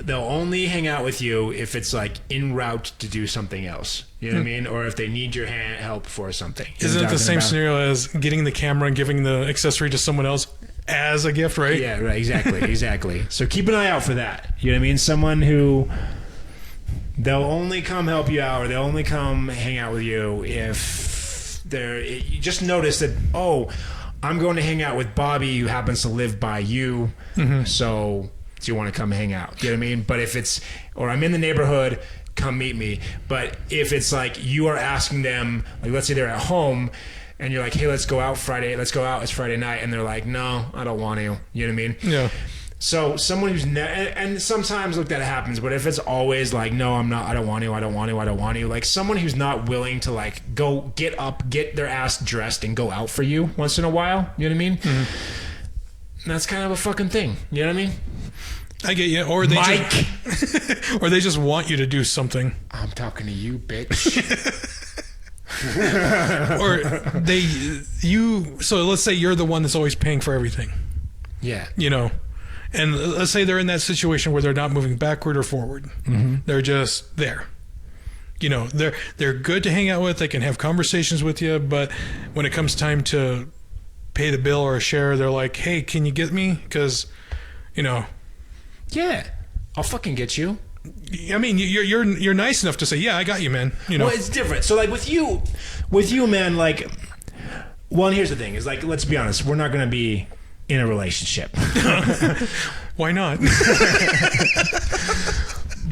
they'll only hang out with you if it's like en route to do something else. You know what I mean? Or if they need your help for something. Isn't it the same scenario as getting the camera and giving the accessory to someone else as a gift, right? Yeah, right, exactly, exactly. So keep an eye out for that. You know what I mean? Someone who... They'll only come help you out, or they'll only come hang out with you if they're... You just notice that, oh, I'm going to hang out with Bobby, who happens to live by you, so do you want to come hang out? You know what I mean? But if it's... Or I'm in the neighborhood, come meet me. But if it's like you are asking them, like let's say they're at home, and you're like, hey, let's go out Friday, let's go out, it's Friday night, and they're like, no, I don't want to. You know what I mean? Yeah. So someone who's and sometimes look that happens, but if it's always like, no, I'm not, I don't want to, like someone who's not willing to like go get up, get their ass dressed and go out for you once in a while, you know what I mean? That's kind of a fucking thing, you know what I mean? I get you. Or they Mike, or they just want you to do something. I'm talking to you, bitch. Or so let's say you're the one that's always paying for everything. Yeah. You know. And let's say they're in that situation where they're not moving backward or forward. They're just there. You know, they're good to hang out with. They can have conversations with you, but when it comes time to pay the bill or a share, they're like, "Hey, can you get me?" Because, you know, yeah, I'll fucking get you. I mean, you're nice enough to say, "Yeah, I got you, man." You know, well, it's different. So, like with you, man, like, well, and here's the thing: is like, let's be honest, we're not going to be in a relationship. Why not?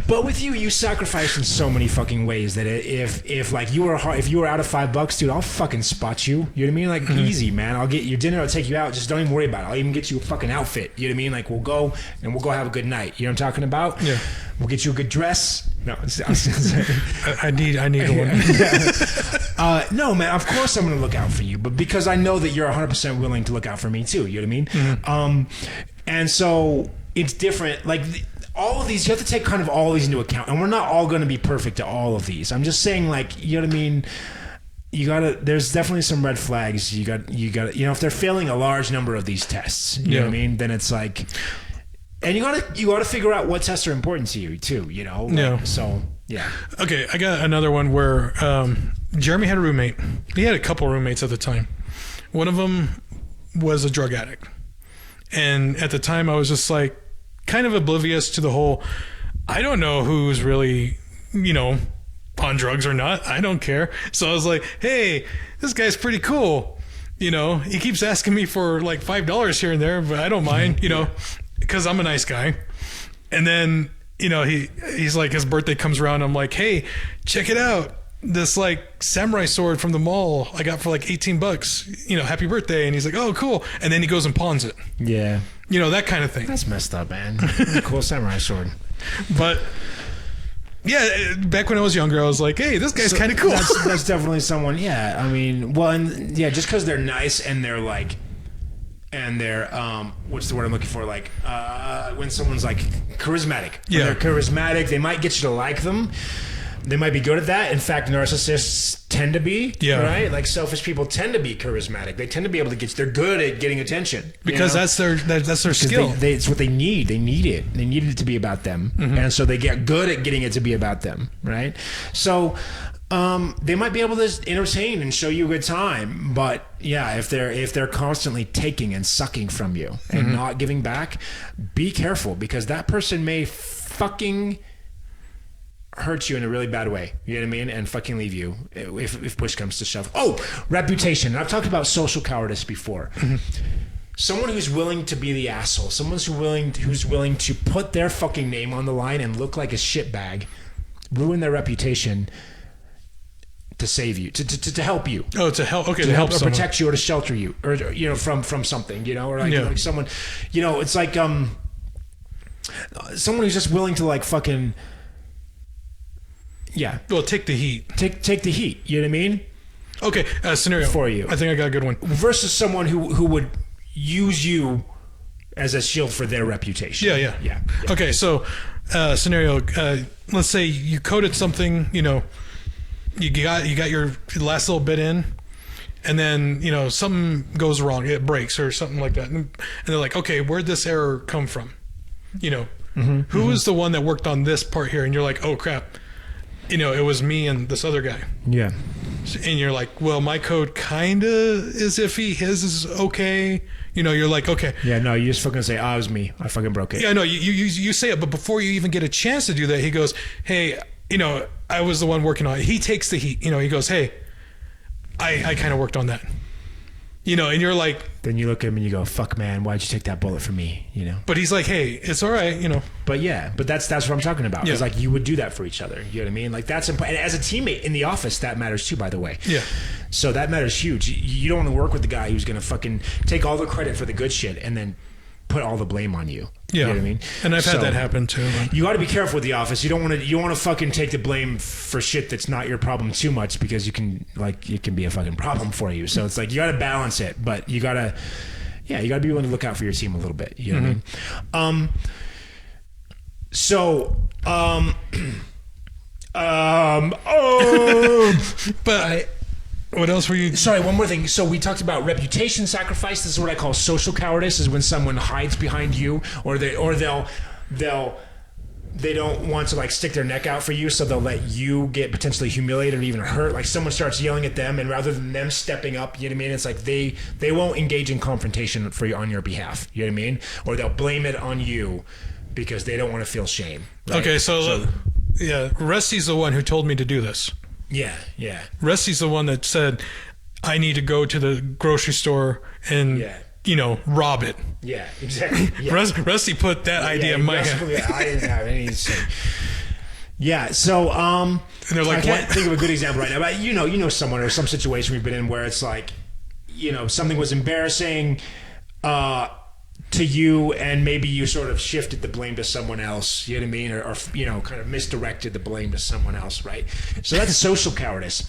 But with you sacrifice in so many fucking ways that if like you were out of $5, dude, I'll fucking spot you. You know what I mean? Like easy, man. I'll get your dinner. I'll take you out. Just don't even worry about it. I'll even get you a fucking outfit. You know what I mean? Like we'll go have a good night. You know what I'm talking about? Yeah. We'll get you a good dress. No, I need one. No, man. Of course I'm going to look out for you, but because I know that you're 100% willing to look out for me too. You know what I mean? And so it's different. Like all of these, you have to take kind of all of these into account, and we're not all going to be perfect to all of these. I'm just saying, like, you know what I mean? You gotta. There's definitely some red flags. You got. You know, if they're failing a large number of these tests, you know what I mean? Then it's like. And you gotta figure out what tests are important to you too, you know? Like, so, yeah. Okay, I got another one where Jeremy had a roommate. He had a couple roommates at the time. One of them was a drug addict. And at the time I was just like kind of oblivious to the whole, I don't know who's really, you know, on drugs or not. I don't care. So I was like, hey, this guy's pretty cool. You know, he keeps asking me for like $5 here and there, but I don't mind, you know. Because I'm a nice guy. And then, you know, he's like, his birthday comes around. I'm like, hey, check it out. This like samurai sword from the mall I got for like $18. You know, happy birthday. And he's like, oh, cool. And then he goes and pawns it. Yeah. You know, that kind of thing. That's messed up, man. Cool samurai sword. But yeah, back when I was younger, I was like, hey, this guy's kind of cool. That's definitely someone. Yeah. I mean, well, and yeah, just because they're nice and they're like, and they're what's the word I'm looking for? Like when someone's like charismatic. When they're charismatic, they might get you to like them. They might be good at that. In fact, narcissists tend to be. Yeah. Right? Like selfish people tend to be charismatic. They tend to be able to get. They're good at getting attention because that's their skill. It's what they need. They need it. They need it to be about them, and so they get good at getting it to be about them. Right? So. They might be able to entertain and show you a good time, but yeah, if they're constantly taking and sucking from you and not giving back, be careful because that person may fucking hurt you in a really bad way. You know what I mean? And fucking leave you if push comes to shove. Oh, reputation. I've talked about social cowardice before. Someone who's willing to be the asshole, someone who's willing to put their fucking name on the line and look like a shitbag, ruin their reputation. to save you, to help you. Oh, to help. Okay, To help or someone. protect you or to shelter you, or from something, or like someone, it's like someone who's just willing to like fucking Well, take the heat. take the heat. You know what I mean? Okay, scenario For you. I think I got a good one. Versus someone who would use you as a shield for their reputation. Yeah. Okay, so scenario. Let's say you coded something. You got your last little bit in, and then something goes wrong. It breaks or something like that, and they're like, okay, where'd this error come from? Who was the one that worked on this part here? And you're like, oh crap, it was me and this other guy. Yeah. And you're like, well, my code kind of is iffy. His is okay. You're like, okay. Yeah, no, you just fucking say, it was me. I fucking broke it. Yeah, no, you say it, but before you even get a chance to do that, he goes, hey, I was the one working on it. He takes the heat. He goes, hey, I kind of worked on that. And you're like... Then you look at him and you go, fuck, man, why'd you take that bullet from me? But he's like, hey, it's all right, But yeah, but that's what I'm talking about. Yeah. It's like you would do that for each other. You know what I mean? Like that's important. And as a teammate in the office, that matters too, by the way. Yeah. So that matters huge. You don't want to work with the guy who's going to fucking take all the credit for the good shit and then put all the blame on you. Yeah. You know what I mean? And I've had that happen too. You got to be careful with the office. You don't want to fucking take the blame for shit that's not your problem too much, because it can be a fucking problem for you. So it's like you got to balance it, but you got to be willing to look out for your team a little bit. You know what I mean? But what else were you... Sorry, one more thing. So we talked about reputation sacrifice. This is what I call social cowardice, is when someone hides behind you, or they don't want to like stick their neck out for you, so they'll let you get potentially humiliated or even hurt. Like someone starts yelling at them, and rather than them stepping up, you know what I mean? It's like they won't engage in confrontation for you on your behalf. You know what I mean? Or they'll blame it on you because they don't want to feel shame. Right? Okay, so yeah, Rusty's the one who told me to do this. Yeah. Rusty's the one that said, I need to go to the grocery store and, rob it. Yeah, exactly. Yeah. Rusty put that idea in my head. I didn't have any say. Yeah, so and they're like, I can't think of a good example right now, but you know someone or some situation we've been in where it's like, something was embarrassing to you, and maybe you sort of shifted the blame to someone else, you know what I mean? Or kind of misdirected the blame to someone else, right? So that's social cowardice.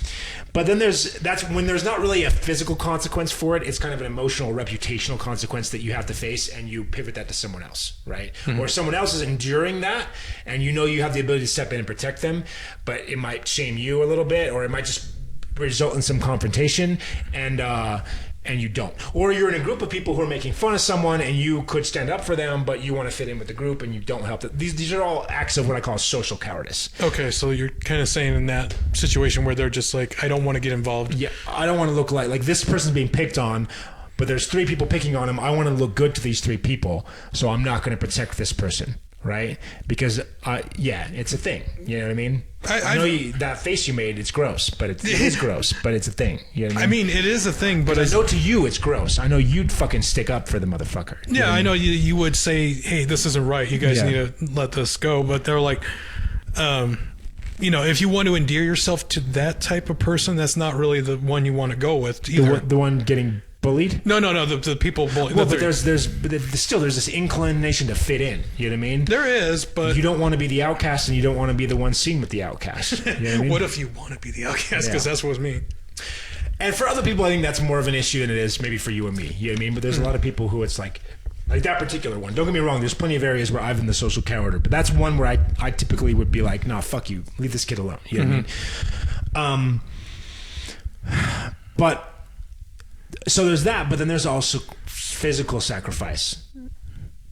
But then that's when there's not really a physical consequence for it. It's kind of an emotional, reputational consequence that you have to face, and you pivot that to someone else, right? Mm-hmm. Or someone else is enduring that, and you have the ability to step in and protect them, but it might shame you a little bit, or it might just result in some confrontation, and you don't. Or you're in a group of people who are making fun of someone, and you could stand up for them, but you want to fit in with the group, and you don't help them. These are all acts of what I call social cowardice. Okay, so you're kind of saying in that situation where they're just like, I don't want to get involved. Yeah, I don't want to look like this person's being picked on, but there's 3 people picking on him. I want to look good to these 3 people, so I'm not going to protect this person, right? Because, it's a thing. You know what I mean? I know that face you made, it's gross, but it is gross, but it's a thing. You know what I mean? It is a thing, but I know to you it's gross. I know you'd fucking stick up for the motherfucker. Yeah, I know you would say, hey, this isn't right. You guys need to let this go. But they're like, if you want to endear yourself to that type of person, that's not really the one you want to go with either. The one getting bullied? No, the people bullied. Well, but there's this inclination to fit in. You know what I mean? There is, but you don't want to be the outcast, and you don't want to be the one seen with the outcast. You know what I mean? What if you want to be the outcast? Because that's what was me. And for other people, I think that's more of an issue than it is maybe for you and me. You know what I mean? But there's a lot of people who it's like that particular one. Don't get me wrong. There's plenty of areas where I've been the social coward, but that's one where I typically would be like, nah, fuck you. Leave this kid alone. You know what I mean? But so there's that, but then there's also physical sacrifice.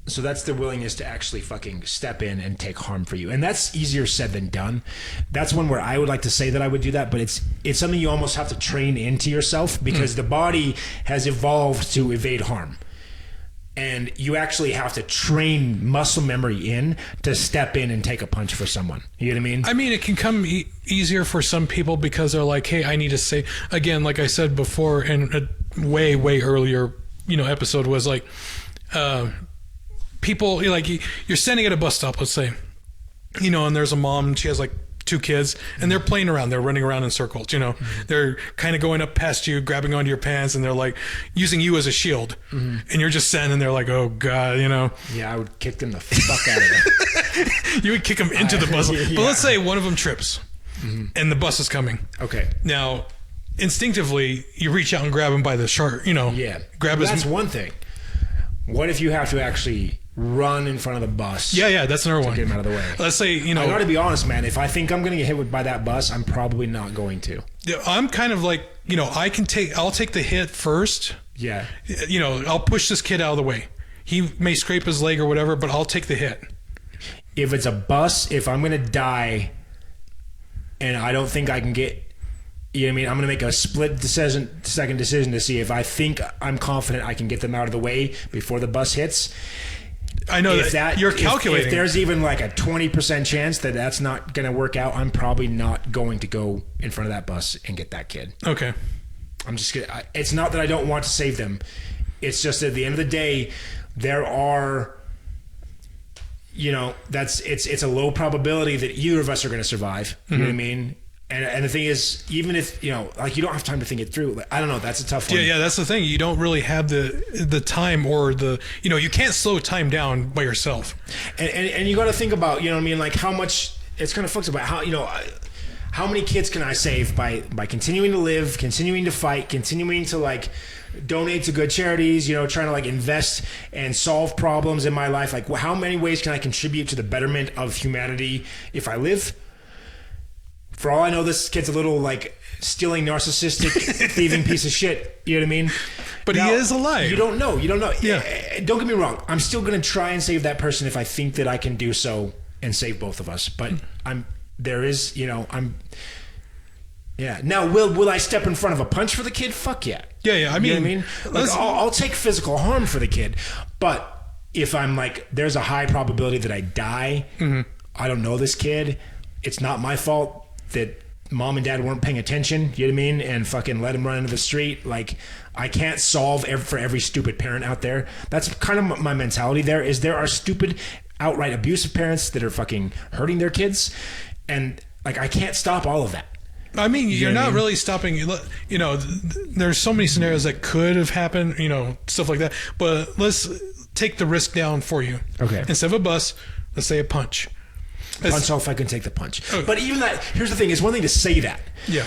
So that's the willingness to actually fucking step in and take harm for you. And that's easier said than done. That's one where I would like to say that I would do that, but it's something you almost have to train into yourself, because the body has evolved to evade harm. And you actually have to train muscle memory in to step in and take a punch for someone. You know what I mean? It can come easier for some people because they're like, hey, I need to say, again, like I said before in a way, way earlier, episode was like, people, like you're standing at a bus stop, let's say, and there's a mom, and she has like two kids, and they're playing around. They're running around in circles. You know, they're kind of going up past you, grabbing onto your pants, and they're like using you as a shield. And you're just standing there like, oh god, you know. Yeah, I would kick them the fuck out of there. You would kick them into the bus. Yeah. But let's say one of them trips, and the bus is coming. Okay. Now, instinctively, you reach out and grab him by the shirt. You know. Yeah. Grab his. That's one thing. What if you have to actually run in front of the bus? Yeah, that's another one. Get him out of the way. Let's say, you know. I gotta be honest, man. If I think I'm gonna get hit by that bus, I'm probably not going to. I'm kind of like, you know, I'll take the hit first. Yeah. You know, I'll push this kid out of the way. He may scrape his leg or whatever, but I'll take the hit. If it's a bus, if I'm gonna die, and I don't think I can get. You know what I mean? I'm going to make a second decision to see if I think I'm confident I can get them out of the way before the bus hits. I know that you're calculating. If there's even like a 20% chance that that's not going to work out, I'm probably not going to go in front of that bus and get that kid. Okay. I'm just going to... It's not that I don't want to save them. It's just at the end of the day, there are... You know, it's a low probability that either of us are going to survive. You know what I mean? And the thing is, even if, you know, like you don't have time to think it through. Like, I don't know. That's a tough one. Yeah, that's the thing. You don't really have the time or you know, you can't slow time down by yourself. And you got to think about, you know what I mean? Like how much, it's kind of fucked about how, you know, how many kids can I save by continuing to live, continuing to fight, continuing to like donate to good charities, you know, trying to like invest and solve problems in my life. Like how many ways can I contribute to the betterment of humanity if I live? For all I know, this kid's a little like stealing, narcissistic, thieving piece of shit. You know what I mean? But now, he is alive. You don't know. Yeah. Don't get me wrong. I'm still going to try and save that person if I think that I can do so and save both of us. But yeah. Now, will I step in front of a punch for the kid? Fuck yeah. Yeah. I mean, you know what I mean? Like, I'll take physical harm for the kid. But if I'm like, there's a high probability that I die. I don't know this kid. It's not my fault that mom and dad weren't paying attention, you know what I mean? And fucking let him run into the street. Like, I can't solve for every stupid parent out there. That's kind of my mentality there, is there are stupid, outright abusive parents that are fucking hurting their kids. And, like, I can't stop all of that. I mean, you're not really stopping, you know, there's so many scenarios that could have happened, you know, stuff like that. But let's take the risk down for you. Okay. Instead of a bus, let's say a punch. Punch off, I can take the punch. But even that, here's the thing, it's one thing to say that. Yeah.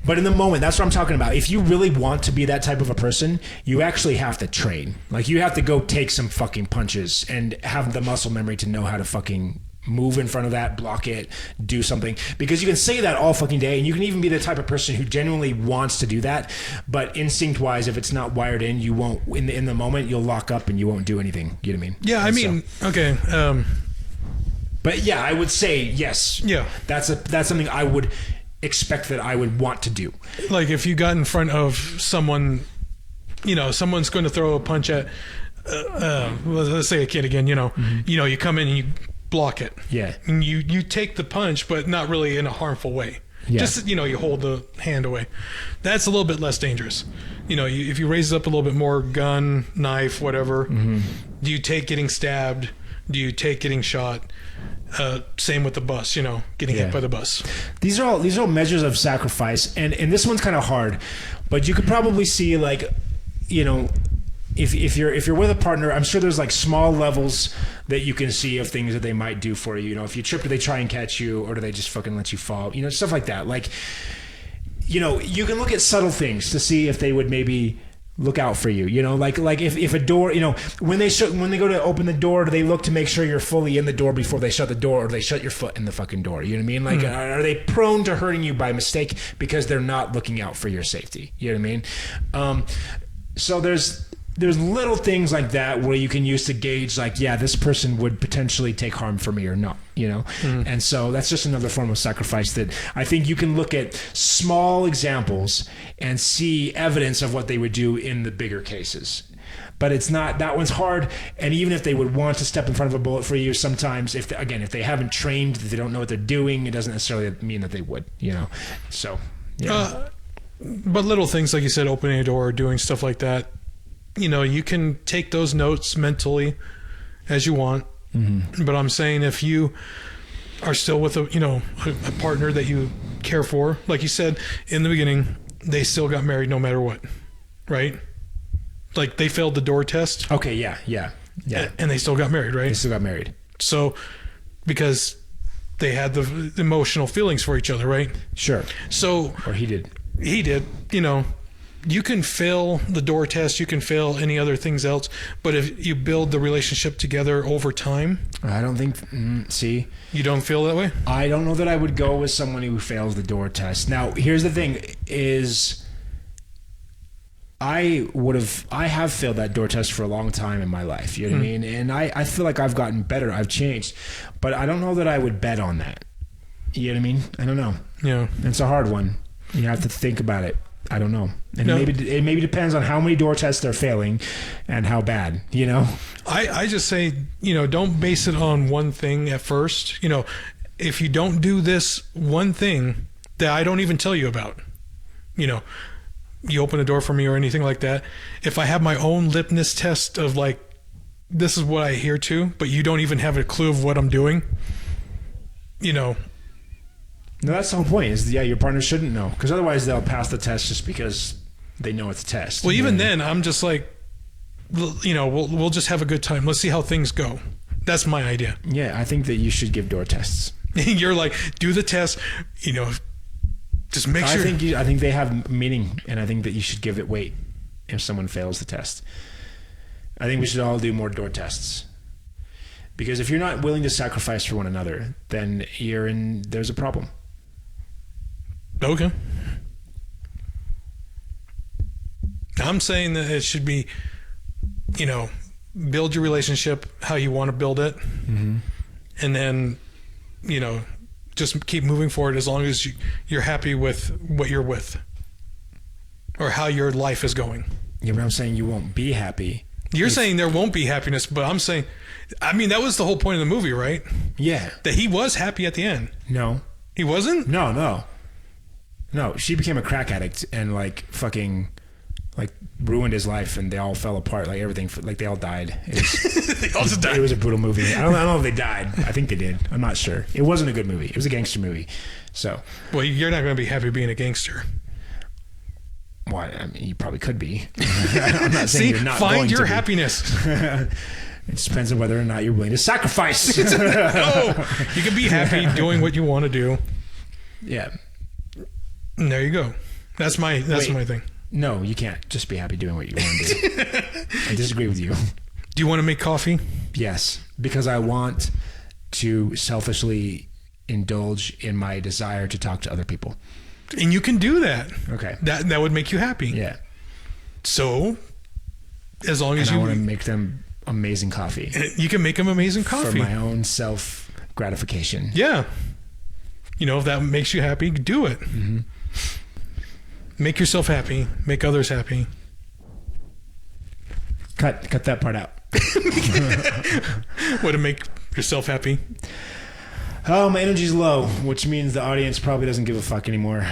But in the moment, that's what I'm talking about. If you really want to be that type of a person, you actually have to train. Like, you have to go take some fucking punches and have the muscle memory to know how to fucking move in front of that, block it, do something. Because you can say that all fucking day, and you can even be the type of person who genuinely wants to do that. But instinct-wise, if it's not wired in, you won't, in the moment, you'll lock up and you won't do anything. You know what I mean? Yeah, I mean, okay. But yeah, I would say yes. Yeah. That's something I would expect that I would want to do. Like if you got in front of someone, you know, someone's going to throw a punch at, let's say a kid again, you know, you come in and you block it. Yeah. And you take the punch, but not really in a harmful way. Yeah. Just, you know, you hold the hand away. That's a little bit less dangerous. You know, if you raise it up a little bit more, gun, knife, whatever, do you take getting stabbed? Do you take getting shot? Same with the bus, you know, getting hit by the bus. These are all measures of sacrifice, and this one's kind of hard, but you could probably see, like, you know, if you're with a partner, I'm sure there's like small levels that you can see of things that they might do for you. You know, if you trip, do they try and catch you, or do they just fucking let you fall? You know, stuff like that. Like, you know, you can look at subtle things to see if they would maybe look out for you, you know, like if a door, you know, when they go to open the door, do they look to make sure you're fully in the door before they shut the door, or do they shut your foot in the fucking door? You know what I mean? Like, are they prone to hurting you by mistake because they're not looking out for your safety? You know what I mean? So there's little things like that where you can use to gauge, like, yeah, this person would potentially take harm for me or not, you know? And so that's just another form of sacrifice that I think you can look at small examples and see evidence of what they would do in the bigger cases. But it's not, that one's hard. And even if they would want to step in front of a bullet for you, sometimes if they haven't trained, if they don't know what they're doing, it doesn't necessarily mean that they would, you know? So, yeah. But little things, like you said, opening a door, doing stuff like that, you know, you can take those notes mentally as you want. But I'm saying if you are still with a partner that you care for, like you said in the beginning, they still got married no matter what, right? Like they failed the door test. Okay, yeah. And they still got married, right? They still got married. So, because they had the emotional feelings for each other, right? Sure. So, or he did. He did. You can fail the door test, you can fail any other things else, but if you build the relationship together over time, I don't think. See, you don't feel that way. I don't know that I would go with someone who fails the door test. Now, here's the thing: is I have failed that door test for a long time in my life. You know what I mean? And I feel like I've gotten better. I've changed, but I don't know that I would bet on that. You know what I mean? I don't know. Yeah, it's a hard one. You have to think about it. I don't know. And no. it maybe depends on how many door tests they're failing and how bad, I just say, don't base it on one thing at first. If you don't do this one thing that I don't even tell you about, you open a door for me or anything like that. If I have my own lipness test of like, this is what I adhere to, but you don't even have a clue of what I'm doing, No, that's the whole point. Is your partner shouldn't know, because otherwise they'll pass the test just because they know it's a test. Well, even then, I'm just like, we'll just have a good time. Let's see how things go. That's my idea. Yeah, I think that you should give door tests. You're like, do the test. Just make sure. I think they have meaning, and I think that you should give it weight if someone fails the test. I think we should all do more door tests. Because if you're not willing to sacrifice for one another, then there's a problem. Okay. I'm saying that it should be, build your relationship how you want to build it. Mm-hmm. And then, just keep moving forward as long as you're happy with what you're with or how your life is going. Yeah, but I'm saying you won't be happy. You're saying there won't be happiness, but I'm saying, that was the whole point of the movie, right? Yeah. That he was happy at the end. No. He wasn't? No, she became a crack addict and ruined his life, and they all fell apart. Like everything, they all died. They all just died. It was a brutal movie. I don't know if they died. I think they did. I'm not sure. It wasn't a good movie. It was a gangster movie. So. Well, you're not going to be happy being a gangster. Well, I mean, you probably could be. I'm not saying you're not find going your to happiness. It just depends on whether or not you're willing to sacrifice. No, you can be happy doing what you want to do. Yeah. And there you go. That's my thing. No, you can't just be happy doing what you want to do. I disagree with you. Do you want to make coffee? Yes, because I want to selfishly indulge in my desire to talk to other people. And you can do that. Okay. That would make you happy. Yeah. So, as long as I want to make them amazing coffee. You can make them amazing coffee. For my own self gratification. Yeah. If that makes you happy, do it. Mm-hmm. Make yourself happy. Make others happy. Cut that part out. What, to make yourself happy? Oh, my energy's low, which means the audience probably doesn't give a fuck anymore.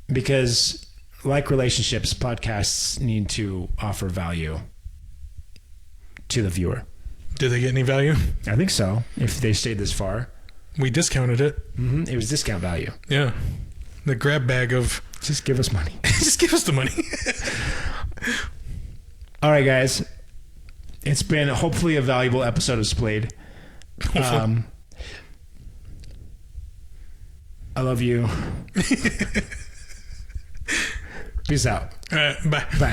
Because, like relationships, podcasts need to offer value to the viewer. Did they get any value? I think so, if they stayed this far. We discounted it. Mm-hmm. It was discount value. Yeah. The grab bag of... Just give us money. Just give us the money. All right, guys. It's been hopefully a valuable episode of Splayed. I love you. Peace out. All right, bye. Bye.